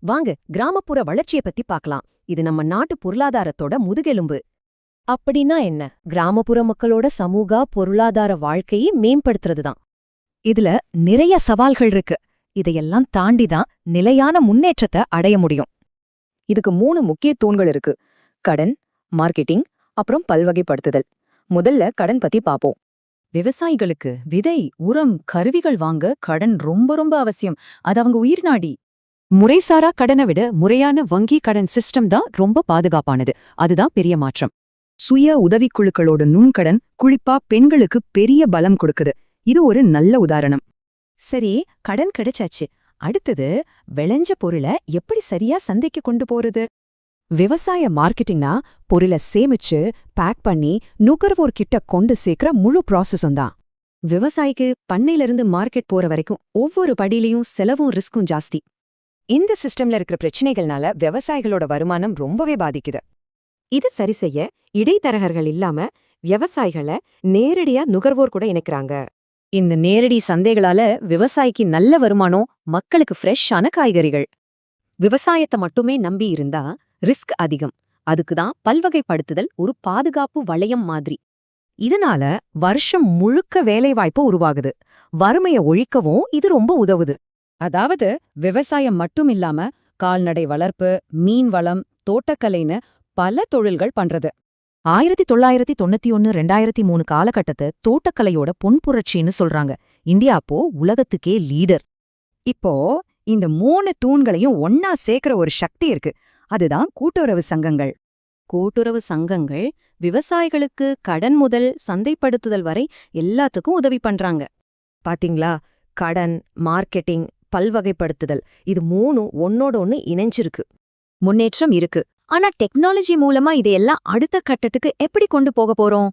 வாங்க கிராமப்புற வளர்ச்சிய பத்தி பார்க்கலாம். இது நம்ம நாட்டு பொருளாதாரத்தோட முதுகெலும்பு. அப்படின்னா என்ன? கிராமப்புற மக்களோட சமூக பொருளாதார வாழ்க்கையை மேம்படுத்துறதுதான். இதுல நிறைய சவால்கள் இருக்கு. இதையெல்லாம் தாண்டிதான் நிலையான முன்னேற்றத்தை அடைய முடியும். இதுக்கு 3 முக்கிய தூண்கள் இருக்கு: கடன், மார்க்கெட்டிங், அப்புறம் பல்வகைப்படுத்துதல். முதல்ல கடன் பத்தி பாப்போம். விவசாயிகளுக்கு விதை, உரம், கருவிகள் வாங்க கடன் ரொம்ப ரொம்ப அவசியம். அது அவங்க உயிர்நாடி. முறைசாரா கடனை விட முறையான வங்கி கடன் சிஸ்டம் தான் ரொம்ப பாதுகாப்பானது. அதுதான் பெரிய மாற்றம். சுய உதவிக்குழுக்களோட நுண்கடன் குறிப்பா பெண்களுக்கு பெரிய பலம் கொடுக்குது. இது ஒரு நல்ல உதாரணம். சரி, கடன் கிடைச்சாச்சு. அடுத்தது விளைஞ்ச பொருளை எப்படி சரியா சந்தைக்கு கொண்டு போறது? விவசாய மார்க்கெட்டிங்னா பொருளை சேமிச்சு பேக் பண்ணி நுகர்வோர்கிட்ட கொண்டு சேர்க்கிற முழு ப்ராசஸும் தான். விவசாயிக்கு பண்ணையிலிருந்து மார்க்கெட் போற வரைக்கும் ஒவ்வொரு படியிலையும் செலவும் ரிஸ்க்கும் ஜாஸ்தி. இந்த சிஸ்டம்ல இருக்கிற பிரச்சனைகள்னால விவசாயிகளோட வருமானம் ரொம்பவே பாதிக்குது. இது சரி செய்ய இடைத்தரகர்கள் இல்லாம விவசாயிகளை நேரடியா நுகர்வோர் கூட இணைக்கிறாங்க. இந்த நேரடி சந்தைகளால விவசாயிக்கு நல்ல வருமானம், மக்களுக்கு ஃப்ரெஷ்ஷான காய்கறிகள். விவசாயத்தை மட்டுமே நம்பி இருந்தா ரிஸ்க் அதிகம். அதுக்குதான் பல்வகைப்படுத்துதல் ஒரு பாதுகாப்பு வளையம் மாதிரி. இதனால வருஷம் முழுக்க வேலைவாய்ப்பு உருவாகுது. வறுமைய ஒழிக்கவும் இது ரொம்ப உதவுது. அதாவது விவசாயம் மட்டும் இல்லாம கால்நடை வளர்ப்பு, மீன் வளம், தோட்டக்கலைன்னு பல தொழில்கள் பண்றது. 1991-2003 காலகட்டத்தை தோட்டக்கலையோட பொன்புரட்சின்னு சொல்றாங்க. இந்தியா அப்போ உலகத்துக்கே லீடர். இப்போ இந்த 3 தூண்களையும் ஒன்னா சேர்க்கிற ஒரு சக்தி இருக்கு. அதுதான் கூட்டுறவு சங்கங்கள். கூட்டுறவு சங்கங்கள் விவசாயிகளுக்கு கடன் முதல் சந்தைப்படுத்துதல் வரை எல்லாத்துக்கும் உதவி பண்றாங்க. பாத்தீங்களா? கடன், மார்க்கெட்டிங், பல்வகைப்படுத்துதல், இது 3 ஒன்னோட ஒன்னு இணைஞ்சிருக்கு. முன்னேற்றம் இருக்கு. ஆனா டெக்னாலஜி மூலமா இதையெல்லாம் அடுத்த கட்டத்துக்கு எப்படி கொண்டு போக போறோம்?